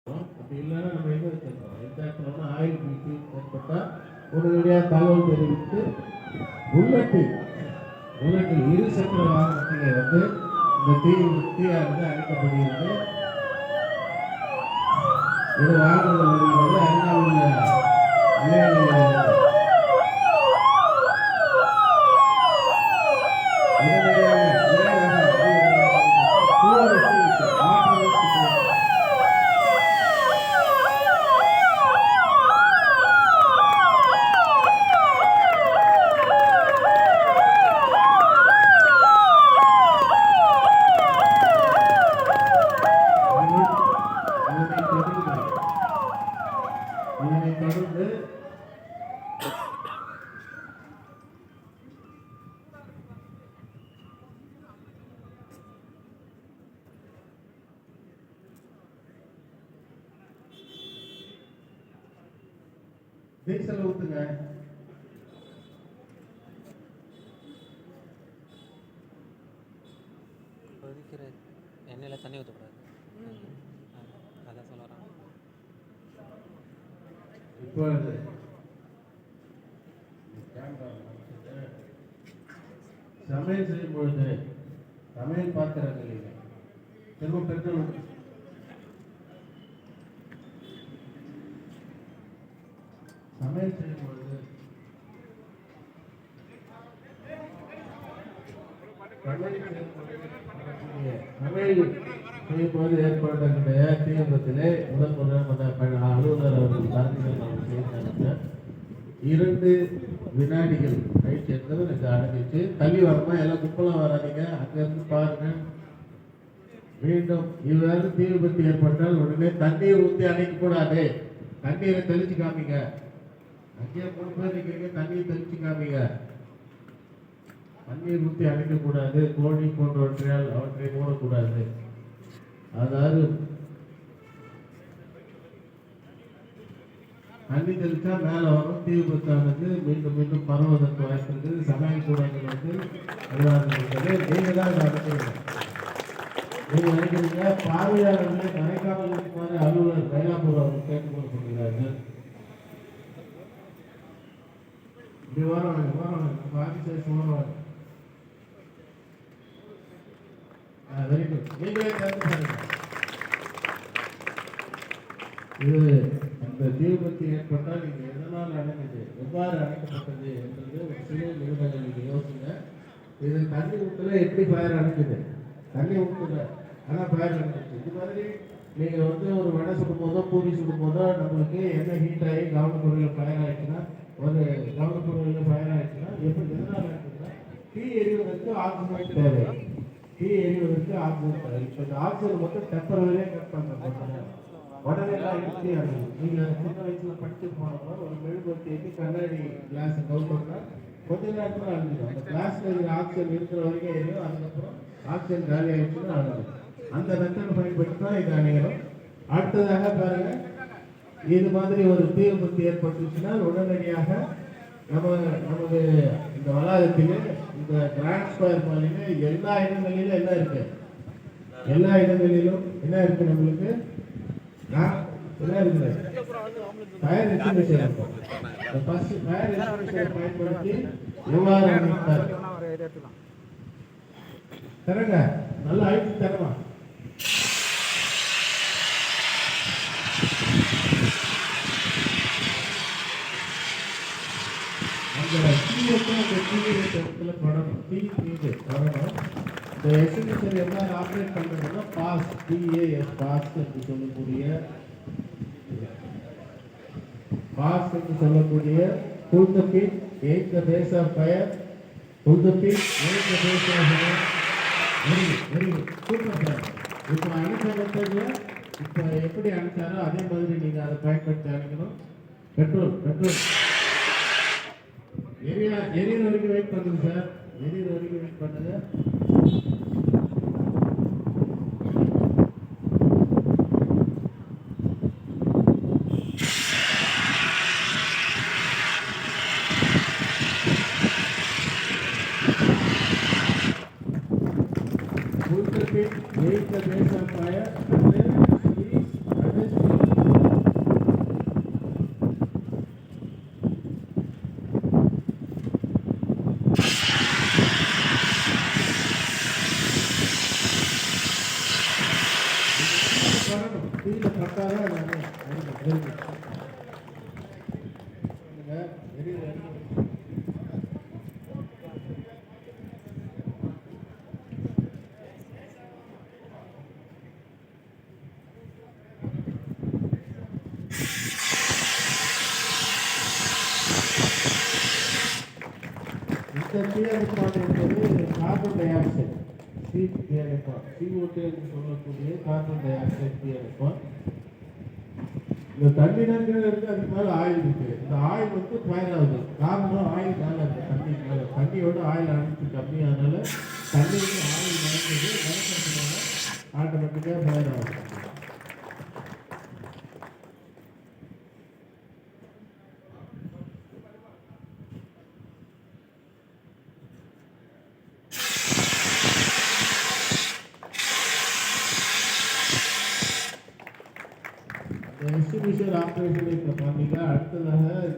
அப்படி இல்லைன்னா நம்ம எங்கே வச்சிருக்கோம் எக்ஸாக்ட்னா ஆயில் பீச்சு ஏற்பட்டால் உடனடியாக தகவல் தெரிவித்து புல்லட்டில் இரு சக்கர வாகனத்திலே வந்து இந்த தீயானது அணைக்கப்படுகிறது. இது வாகனங்கள் வருகிறது. அருகாமல் உள்ள நிலையங்களில் தொடர்ந்து டீசல் ஊத்துங்க. கொதிக்கிற எண்ணெயில் தண்ணி ஊற்றக்கூடாது. அதான் சொல்ல வராங்க. இப்பொழுது சமையல் செய்யும் பொழுது சமையல் பாத்திரங்களில் திரும்ப பெட்ரோல் சமையல் செய்யும் பொழுது சமையல் செய்யும்போது ஏற்படுகின்ற தீ விபத்திலே முதல் அலுவலர் அவர்கள் தலைமையில் 2 வினாடிகள் கழிச்சு எடுத்தது எனக்கு அடங்கிச்சு. தள்ளி வரமா எல்லாம் கும்பலாம் வராதிங்க, அங்கிருந்து பாருங்க. மீண்டும் இவ்வாறு தீ விபத்து ஏற்பட்டால் உடனே தண்ணீர் ஊற்றி அணைக்கக்கூடாது. தண்ணீரை தெளிச்சு காமிங்க. அங்கேயே 3 பேர் நிற்கிறீங்க, தண்ணீர் தெளிச்சு காமிங்க. தண்ணீர் ஊற்றி அணைக்கக்கூடாது. கோழி போன்றவற்றால் அவற்றை மூடக்கூடாது. அதாவது தண்ணி தெளிச்சா மேலே வரும். தீ விபத்தானது மீண்டும் மீண்டும் பரவுவதற்கு வாய்ப்பு இருக்குது. சமையல் கூடங்கள் வந்து நீங்க தான் நடக்கிறீங்க. நீங்க நினைக்கிறீங்க பார்வையாளர்களை கரைக்காமல் இருக்குமாறு அலுவலர் மயிலாப்பூர் அவர்கள் கேட்டுக்கொள்ளப்படுகிறார்கள். இப்படி வரணும் ஆஃபீஸர் சொல்லுவாங்க. Very good. நீங்களே கருத்து பண்ணுங்க. இது அந்த தீ விபத்து ஏற்பட்டால் நீங்க எதனால் அணைந்தது, எவ்வாறு அணைக்கப்பட்டது என்றது ஒரு சிறிய நிமிடங்கள் நீங்க யோசிங்க. இது தண்ணி ஊத்துல எப்படி ஃபயர் அணைக்குது? தண்ணி ஊத்துல ஆனா ஃபயர் அணைக்குது. இது மாதிரி நீங்க வந்து ஒரு வடை சுடும் போதோ பூரி சுடும் போதோ நம்மளுக்கு என்ன ஹீட் ஆகி கவனப்பொருளில் ஃபயர் ஆயிடுச்சுன்னா எப்படி எதனால் அணைக்குதுன்னா தீ எரிவதற்கு ஆக்சிஜன் தேவை. தீ எரிவதற்கு ஆக்சிஜன் தேவை. இப்போ இந்த ஆக்சிஜன் மட்டும் டெம்பரவரியாக கட் பண்ணுறாங்க. உடனே நீங்க சின்ன வயசுல படிச்சு போனப்போ ஒரு மெழுகுவர்த்தி கண்ணாடி கிளாஸ் கவுண்டா கொஞ்ச நேரத்துல அழிஞ்சிடும். அந்த கிளாஸ்ல இருக்கிற ஆக்சிஜன் இருக்கிற வரைக்கும் எரியும். அதுக்கப்புறம் ஆக்சிஜன் காலி ஆயிடுச்சுன்னா அழிஞ்சிடும். அந்த மெத்தட் பயன்படுத்தி தான் இது அணைகிறோம். அடுத்ததாக பாருங்க, இது மாதிரி ஒரு தீ விபத்து ஏற்பட்டுச்சுன்னா உடனடியாக நமது இந்த வளாகத்திலே இந்த கிராண்ட் ஸ்கொயர் மாதிரிலே எல்லா இடங்களிலும் என்ன இருக்கு? எல்லா இடங்களிலும் என்ன இருக்கு? நம்மளுக்கு பயன்படுத்தி எவ்வாறு தரங்க நல்லா அழைத்து தரமா. அந்த தீவிரத்தில் படணும். இந்த எக்ஸிபிஷன் எவ்வாறு ஆப்ரேட் பண்ணுறதுன்னா பாஸ் PAS பாஸ் என்று சொல்லக்கூடிய pull the pin, aim the base of fire, pull the pin, aim the base of fire. Very good. Super. இப்போ அணைச்ச மெத்தட்ல இப்போ எப்படி அணைச்சாரோ அதே மாதிரி நீங்க அதை பயன்படுத்தி அணைக்கணும். பெட்ரோல் எரியற வரைக்கும் வெயிட் பண்ணுங்க சார். எரியற வரைக்கும் வெயிட் பண்ணுங்க. Put the pin, make the base of fire, and then squeeze, பண்ணணும். தீயில பட்டாதான் அது எரியும். இந்த தீயணைப்பான் என்பது கார்பன் டை ஆக்சைடு தீயணைப்பான், CO2 என்று சொல்லக்கூடிய கார்பன் டை ஆக்சைடு தீயணைப்பான். இந்த தண்ணி நன்கிறது இருக்கு, அதுக்கு மேல ஆயில் இருக்கு. இந்த ஆயில் வந்து ஃபயர் ஆகுது. காரணம் ஆயில் மேல இருக்கு, தண்ணி மேல. தண்ணியோட ஆயில் அனுப்பி கம்மியானால தண்ணிக்கு ஆயில் மறந்தது மறக்கிறதுனால ஆட்டோமேட்டிக்காக ஃபயர் ஆகுது. எக்ஸிபிஷன் ஆப்ரேஷன் இப்போ பார்த்தீங்கன்னா அடுத்ததாக